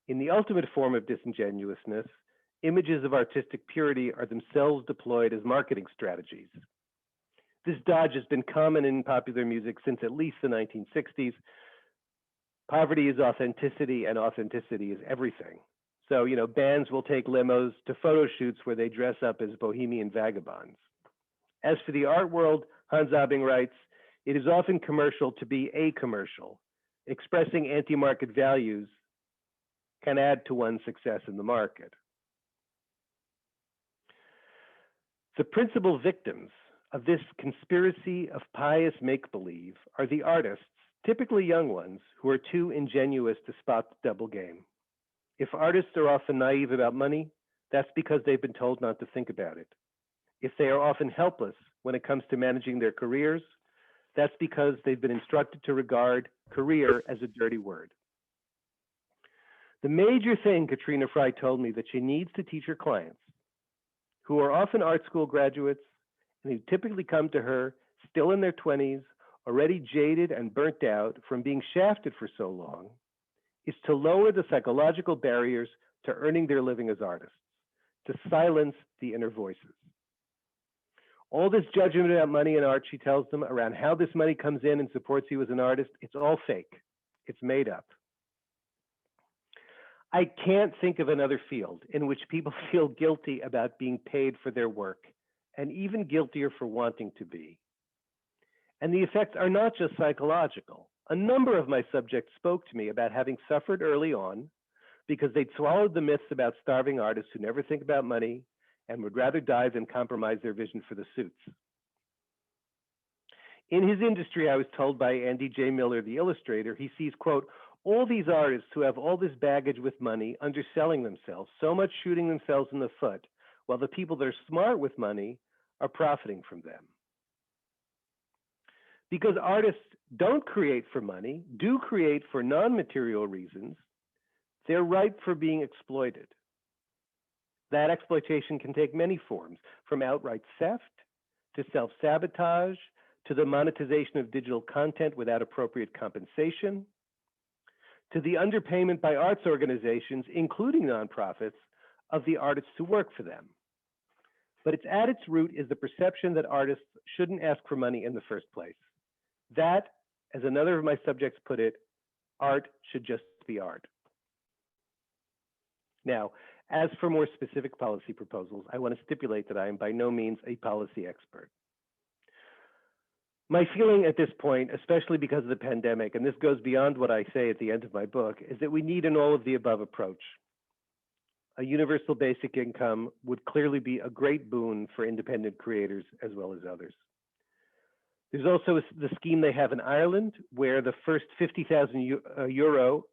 In the ultimate form of disingenuousness, images of artistic purity are themselves deployed as marketing strategies. This dodge has been common in popular music since at least the 1960s, Poverty is authenticity, and authenticity is everything. So, bands will take limos to photo shoots where they dress up as bohemian vagabonds. As for the art world, Hans Abing writes, it is often commercial to be a commercial. Expressing anti-market values can add to one's success in the market. The principal victims of this conspiracy of pious make-believe are the artists, typically young ones, who are too ingenuous to spot the double game. If artists are often naive about money, that's because they've been told not to think about it. If they are often helpless when it comes to managing their careers, that's because they've been instructed to regard career as a dirty word. The major thing Katrina Fry told me that she needs to teach her clients, who are often art school graduates and who typically come to her still in their 20s, already jaded and burnt out from being shafted for so long, is to lower the psychological barriers to earning their living as artists, to silence the inner voices. All this judgment about money and art, she tells them, around how this money comes in and supports you as an artist, it's all fake. It's made up. I can't think of another field in which people feel guilty about being paid for their work, and even guiltier for wanting to be. And the effects are not just psychological. A number of my subjects spoke to me about having suffered early on because they'd swallowed the myths about starving artists who never think about money and would rather die than compromise their vision for the suits. In his industry, I was told by Andy J. Miller, the illustrator, he sees, quote, all these artists who have all this baggage with money underselling themselves, so much shooting themselves in the foot, while the people that are smart with money are profiting from them. Because artists don't create for money, do create for non-material reasons, they're ripe for being exploited. That exploitation can take many forms, from outright theft to self-sabotage to the monetization of digital content without appropriate compensation, to the underpayment by arts organizations, including nonprofits, of the artists who work for them. But it's at its root is the perception that artists shouldn't ask for money in the first place. That, as another of my subjects put it, art should just be art. Now, as for more specific policy proposals, I want to stipulate that I am by no means a policy expert. My feeling at this point, especially because of the pandemic, and this goes beyond what I say at the end of my book, is that we need an all-of-the-above approach. A universal basic income would clearly be a great boon for independent creators as well as others. There's also the scheme they have in Ireland, where the first 50,000 euro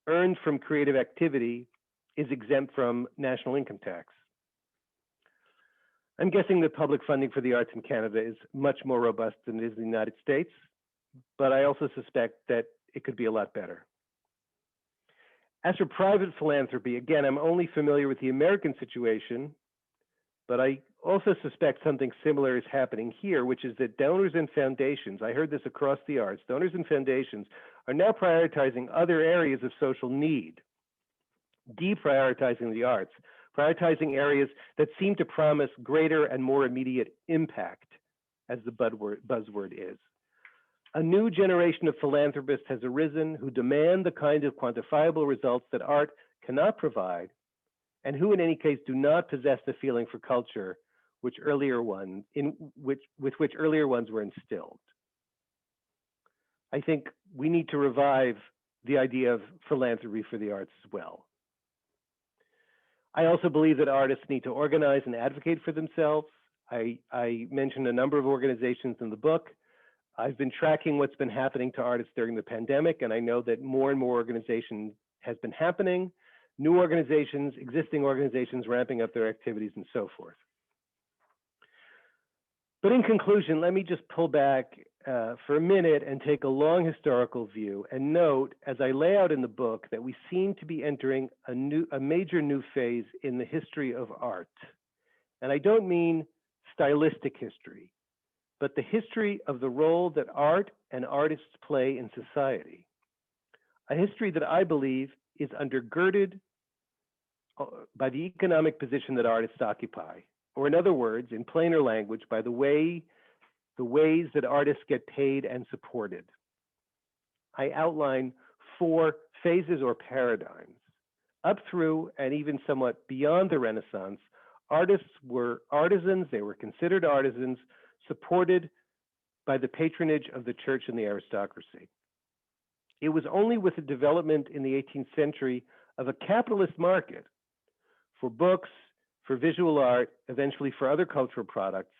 earned from creative activity is exempt from national income tax. I'm guessing that public funding for the arts in Canada is much more robust than it is in the United States, but I also suspect that it could be a lot better. As for private philanthropy, again, I'm only familiar with the American situation, but I also suspect something similar is happening here, which is that donors and foundations, I heard this across the arts, donors and foundations are now prioritizing other areas of social need, deprioritizing the arts, prioritizing areas that seem to promise greater and more immediate impact, as the buzzword is. A new generation of philanthropists has arisen who demand the kind of quantifiable results that art cannot provide, and who in any case do not possess the feeling for culture with which earlier ones were instilled. I think we need to revive the idea of philanthropy for the arts as well. I also believe that artists need to organize and advocate for themselves. I mentioned a number of organizations in the book. I've been tracking what's been happening to artists during the pandemic, and I know that more and more organization has been happening, new organizations, existing organizations ramping up their activities and so forth. But in conclusion, let me just pull back for a minute and take a long historical view and note, as I lay out in the book, that we seem to be entering a major new phase in the history of art. And I don't mean stylistic history, but the history of the role that art and artists play in society. A history that I believe is undergirded by the economic position that artists occupy, or in other words, in plainer language, by the ways that artists get paid and supported. I outline 4 phases or paradigms. Up through and even somewhat beyond the Renaissance, artists were artisans, they were considered artisans, supported by the patronage of the church and the aristocracy. It was only with the development in the 18th century of a capitalist market for books, for visual art, eventually for other cultural products,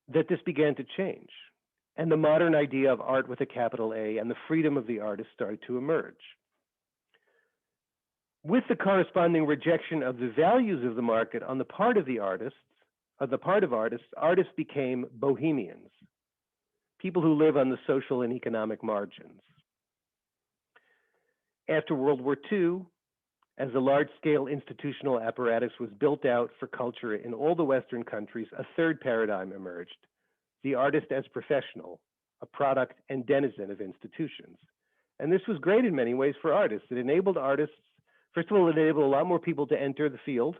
that this began to change. And the modern idea of art with a capital A and the freedom of the artist started to emerge. With the corresponding rejection of the values of the market on the part of the artists, artists became bohemians, people who live on the social and economic margins. After World War II, as a large-scale institutional apparatus was built out for culture in all the Western countries, a third paradigm emerged: the artist as professional, a product and denizen of institutions. And this was great in many ways for artists. It enabled artists, first of all, it enabled a lot more people to enter the field.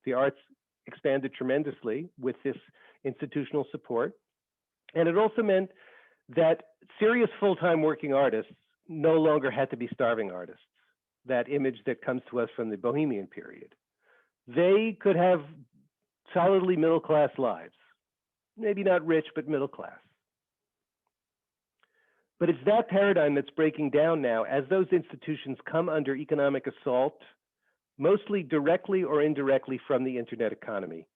The arts expanded tremendously with this institutional support. And it also meant that serious full-time working artists no longer had to be starving artists, that image that comes to us from the Bohemian period. They could have solidly middle-class lives, maybe not rich, but middle-class. But it's that paradigm that's breaking down now as those institutions come under economic assault, mostly directly or indirectly from the internet economy,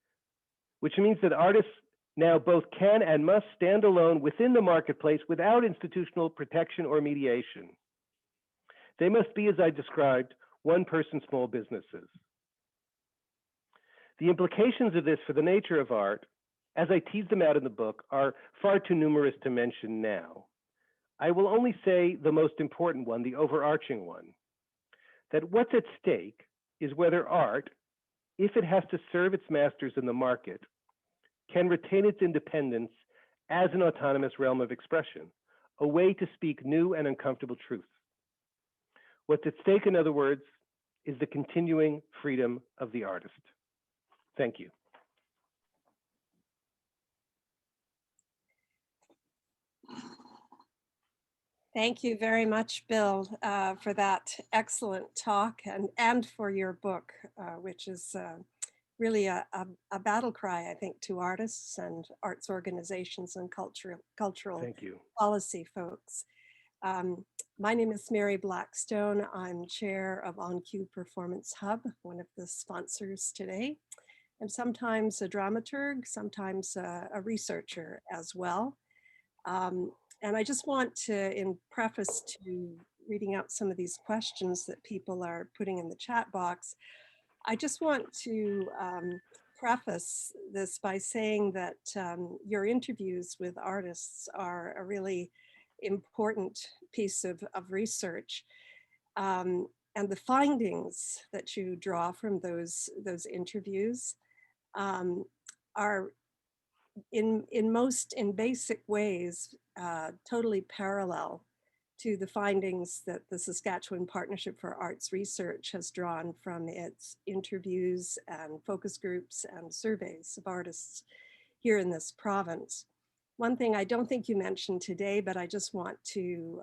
which means that artists now both can and must stand alone within the marketplace without institutional protection or mediation. They must be, as I described, one-person small businesses. The implications of this for the nature of art, as I tease them out in the book, are far too numerous to mention now. I will only say the most important one, the overarching one, that what's at stake is whether art, if it has to serve its masters in the market, can retain its independence as an autonomous realm of expression, a way to speak new and uncomfortable truths. What's at stake, in other words, is the continuing freedom of the artist. Thank you. Thank you very much, Bill, for that excellent talk and for your book, which is really a battle cry, I think, to artists and arts organizations and cultural Thank you. Policy folks. My name is Mary Blackstone. I'm chair of On Cue Performance Hub, one of the sponsors today, and sometimes a dramaturg, sometimes a researcher as well. And I just want to, in preface to reading out some of these questions that people are putting in the chat box, I just want to preface this by saying that your interviews with artists are a really important piece of research. And the findings that you draw from those interviews are in basic ways totally parallel to the findings that the Saskatchewan Partnership for Arts Research has drawn from its interviews and focus groups and surveys of artists here in this province. One thing I don't think you mentioned today, but I just want to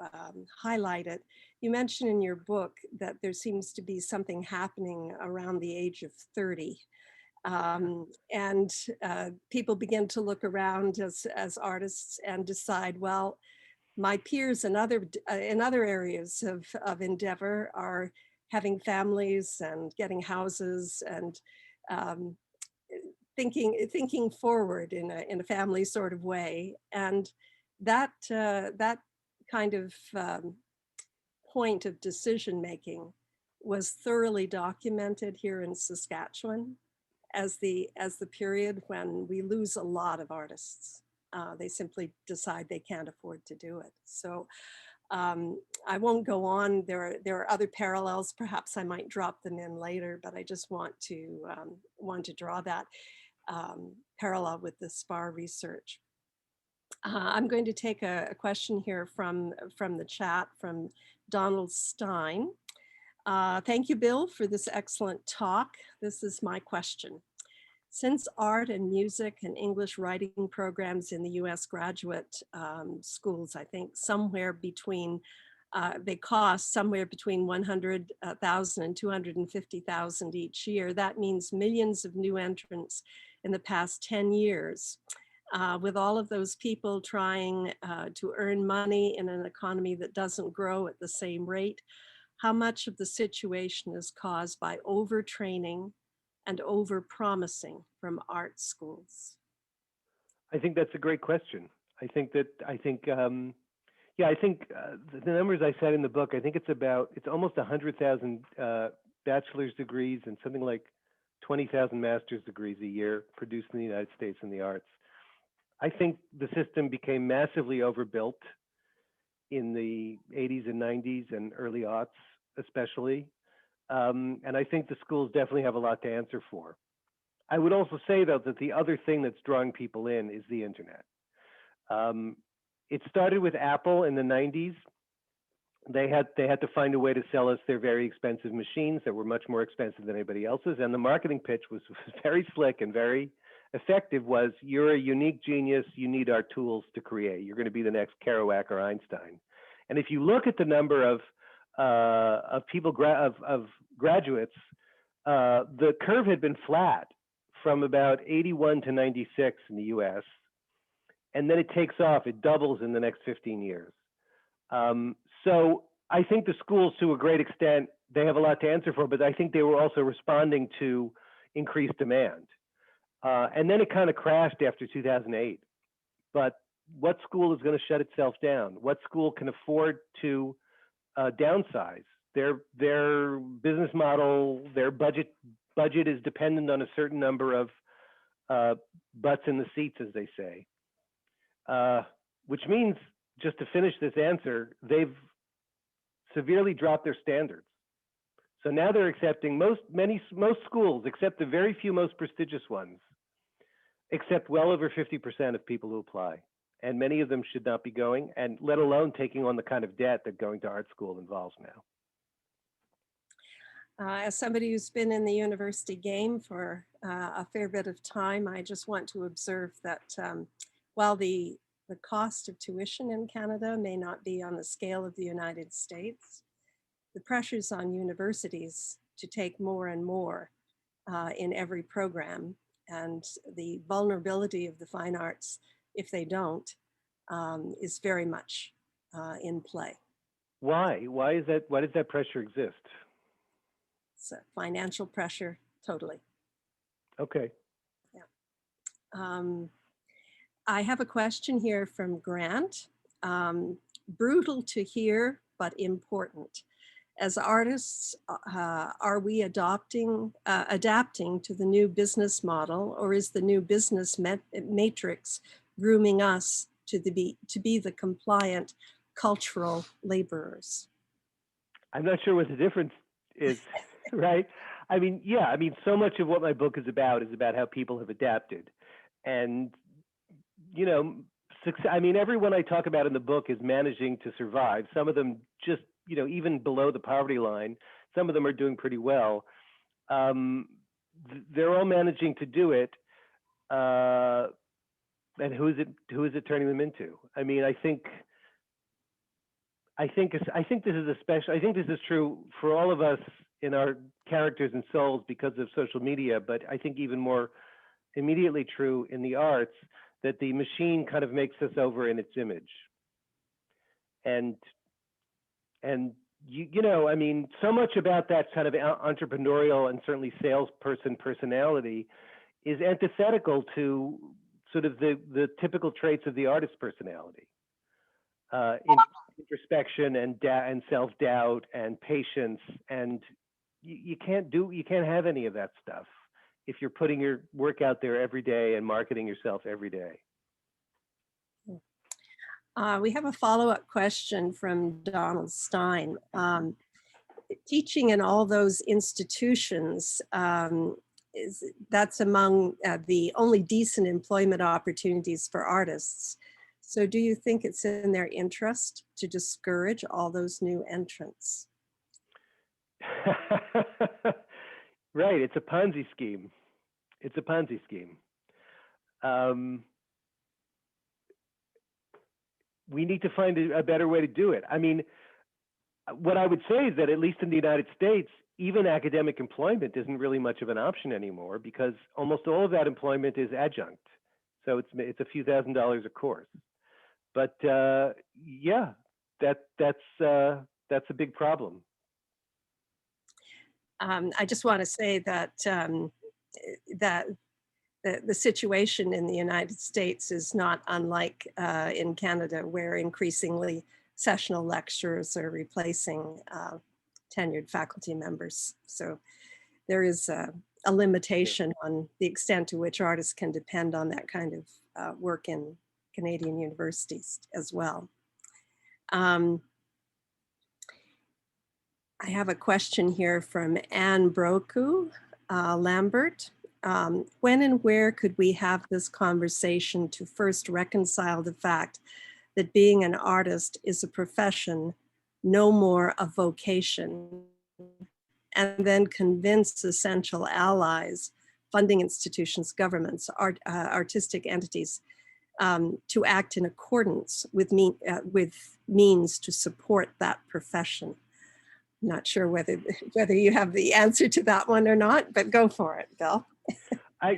highlight it. You mentioned in your book that there seems to be something happening around the age of 30. And people begin to look around as artists and decide, well, my peers in other areas of endeavor are having families and getting houses and thinking forward in a family sort of way. And that kind of point of decision making was thoroughly documented here in Saskatchewan as the period when we lose a lot of artists. They simply decide they can't afford to do it. So I won't go on. There are other parallels. Perhaps I might drop them in later, but I just want to draw that parallel with the SPAR research. I'm going to take a question here from the chat from Donald Stein. Thank you, Bill, for this excellent talk. This is my question. Since art and music and English writing programs in the US graduate schools, I think somewhere between They cost somewhere between 100,000 and 250,000 each year. That means millions of new entrants in the past 10 years. With all of those people trying to earn money in an economy that doesn't grow at the same rate, how much of the situation is caused by overtraining and over-promising from art schools? I think that's a great question. I think the numbers I said in the book, I think it's almost 100,000 bachelor's degrees and something like 20,000 master's degrees a year produced in the United States in the arts. I think the system became massively overbuilt in the 80s and 90s and early aughts, especially. And I think the schools definitely have a lot to answer for. I would also say, though, that the other thing that's drawing people in is the internet. It started with Apple in the 90s. They had to find a way to sell us their very expensive machines that were much more expensive than anybody else's. And the marketing pitch was very slick and very effective. Was, you're a unique genius. You need our tools to create. You're going to be the next Kerouac or Einstein. And if you look at the number of people of graduates, the curve had been flat from about 81 to 96 in the U.S. And then it takes off. It doubles in the next 15 years. So I think the schools, to a great extent, they have a lot to answer for, but I think they were also responding to increased demand. And then it kind of crashed after 2008. But what school is going to shut itself down? What school can afford to downsize? Their business model, their budget is dependent on a certain number of butts in the seats, as they say. Which means, just to finish this answer, they've severely dropped their standards. So now they're accepting most schools, except the very few most prestigious ones, accept well over 50% of people who apply. And many of them should not be going, and let alone taking on the kind of debt that going to art school involves now. As somebody who's been in the university game for a fair bit of time, I just want to observe that while the cost of tuition in Canada may not be on the scale of the United States, the pressures on universities to take more and more in every program, and the vulnerability of the fine arts, if they don't, is very much in play. Why? Why is that? Why does that pressure exist? It's financial pressure, totally. Okay. Yeah. I have a question here from Grant. Brutal to hear, but important. As artists, are we adapting to the new business model, or is the new business matrix grooming us to be the compliant cultural laborers? I'm not sure what the difference is, right? I mean, yeah, I mean, so much of what my book is about how people have adapted. And, you know, I mean, everyone I talk about in the book is managing to survive. Some of them just, you know, even below the poverty line, some of them are doing pretty well. They're all managing to do it. And who is it turning them into? I mean, I think this is true for all of us in our characters and souls because of social media, but I think even more immediately true in the arts, that the machine kind of makes us over in its image. And you know, I mean, so much about that kind of entrepreneurial and certainly salesperson personality is antithetical to sort of the typical traits of the artist's personality. Introspection and self-doubt and patience, and you can't have any of that stuff if you're putting your work out there every day and marketing yourself every day. We have a follow-up question from Donald Stein. Teaching in all those institutions, that's among the only decent employment opportunities for artists. So do you think it's in their interest to discourage all those new entrants? Right, it's a Ponzi scheme. It's a Ponzi scheme. We need to find a better way to do it. I mean, what I would say is that at least in the United States, even academic employment isn't really much of an option anymore because almost all of that employment is adjunct. So it's a few $1,000s a course. But yeah, that's a big problem. I just want to say that that the situation in the United States is not unlike in Canada, where increasingly sessional lecturers are replacing tenured faculty members. So there is a limitation on the extent to which artists can depend on that kind of work in Canadian universities as well. I have a question here from Anne Broku Lambert. When and where could we have this conversation to first reconcile the fact that being an artist is a profession, no more a vocation, and then convince essential allies, funding institutions, governments, artistic entities, to act in accordance with means to support that profession? I'm not sure whether you have the answer to that one or not, but go for it, Bill.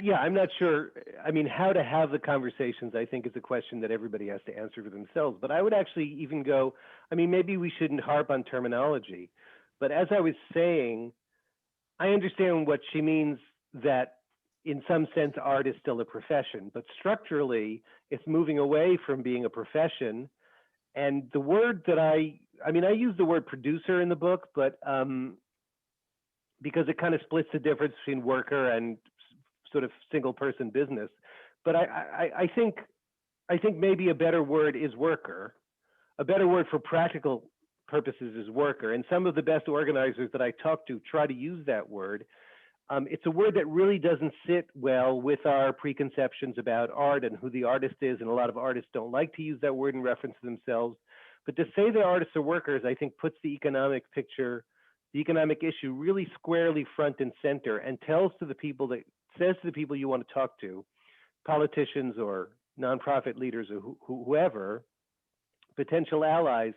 Yeah, I'm not sure. I mean, how to have the conversations, I think, is a question that everybody has to answer for themselves. But I would actually even go, I mean, maybe we shouldn't harp on terminology. But as I was saying, I understand what she means, that in some sense, art is still a profession. But structurally, it's moving away from being a profession. And the word that I use the word producer in the book, but because it kind of splits the difference between worker and sort of single person business. But I think maybe a better word is worker. A better word for practical purposes is worker. And some of the best organizers that I talk to try to use that word. It's a word that really doesn't sit well with our preconceptions about art and who the artist is. And a lot of artists don't like to use that word in reference to themselves. But to say that artists are workers, I think puts the economic picture, the economic issue really squarely front and center, and says to the people you want to talk to, politicians or nonprofit leaders or whoever, potential allies,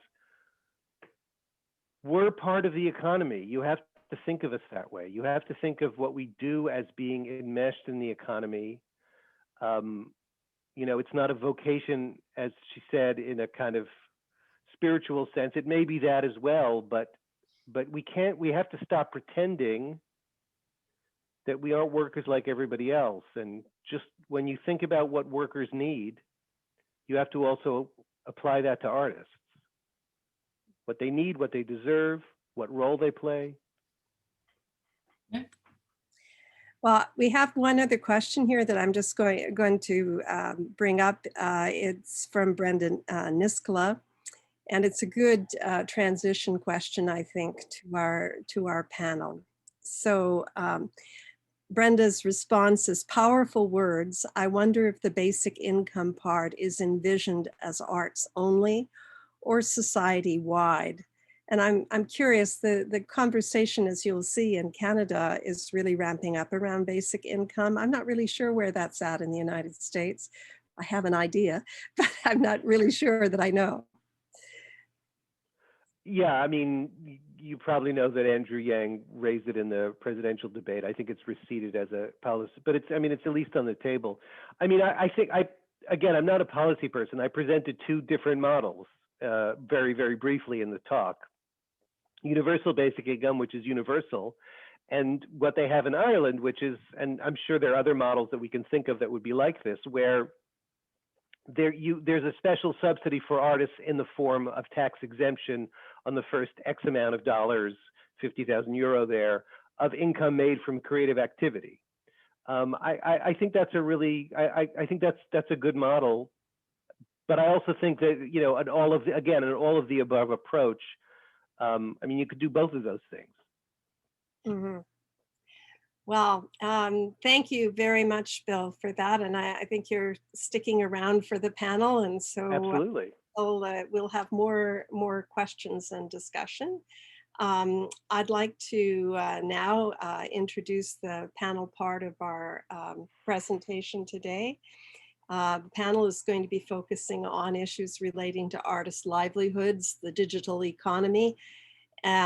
we're part of the economy. You have to think of us that way. You have to think of what we do as being enmeshed in the economy. It's not a vocation, as she said, in a kind of spiritual sense. It may be that as well, but we have to stop pretending that we aren't workers like everybody else. And just when you think about what workers need, you have to also apply that to artists. What they need, what they deserve, what role they play. Well, we have one other question here that I'm just going to bring up. It's from Brendan Niskola, and it's a good transition question, I think, to our panel. So Brenda's response is, powerful words. I wonder if the basic income part is envisioned as arts only or society-wide. And I'm curious, the conversation, as you'll see in Canada, is really ramping up around basic income. I'm not really sure where that's at in the United States. I have an idea, but I'm not really sure that I know. Yeah, I mean, you probably know that Andrew Yang raised it in the presidential debate. I think it's receded as a policy, but it's at least on the table. I mean, I think again, I'm not a policy person. I presented two different models very, very briefly in the talk. Universal basic income, which is universal, and what they have in Ireland, which is, and I'm sure there are other models that we can think of that would be like this, where there's a special subsidy for artists in the form of tax exemption on the first X amount of dollars, 50,000 euro there, of income made from creative activity. I think that's I think that's a good model, but I also think that in all of the above approach, I mean, you could do both of those things. Mm-hmm. Well, thank you very much, Bill, for that. And I think you're sticking around for the panel. And so absolutely, we'll have more questions and discussion. I'd like to now introduce the panel part of our presentation today. The panel is going to be focusing on issues relating to artists' livelihoods, the digital economy, And